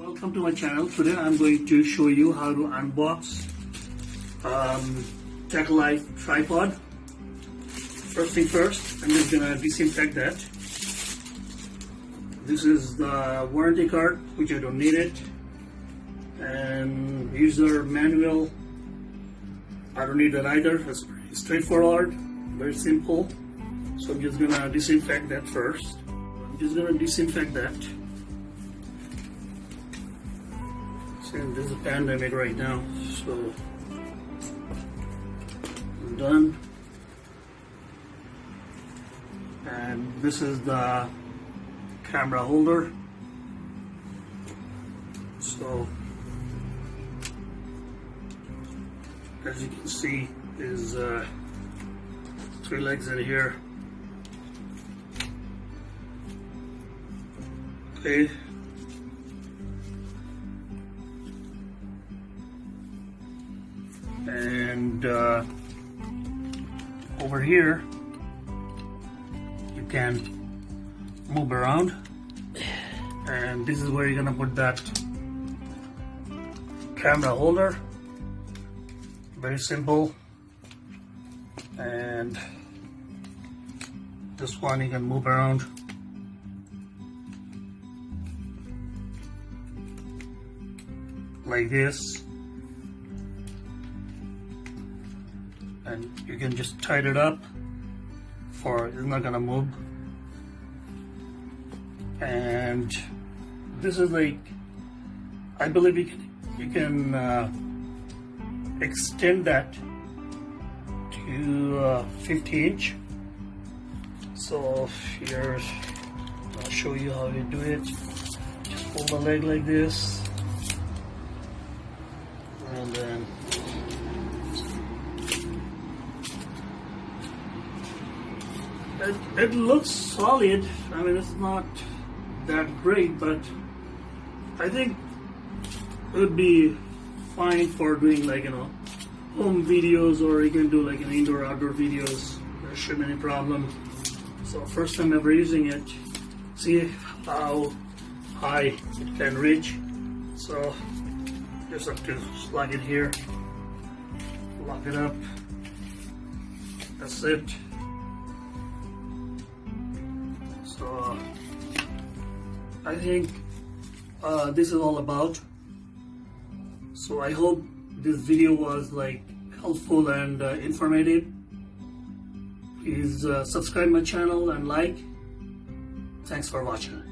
Welcome to my channel. Today I'm going to show you how to unbox Tech Life tripod. First thing first, I'm just gonna disinfect that. This is the warranty card, which I don't need it, and user manual. I don't need that either. It's pretty straightforward, very simple. So I'm just gonna disinfect that first. I'm just gonna disinfect that. And there's a pandemic right now, so I'm done. And this is the camera holder. So as you can see, there's 3 legs in here. Okay. And over here you can move around, and this is where you're gonna put that camera holder. Very simple. And this one you can move around like this, and you can just tighten it up for it's not gonna move. And this is like, I believe you can extend that to 50 inch. So here, I'll show you how you do it. Just pull the leg like this, and then it looks solid. I mean, it's not that great, but I think it would be fine for doing, like, home videos, or you can do like an indoor outdoor videos. There shouldn't be any problem. So first time ever using it, see how high it can reach. So just have to slide it here, lock it up. That's it. So I think this is all about. So I hope this video was like helpful and informative. Please subscribe my channel and like. Thanks for watching.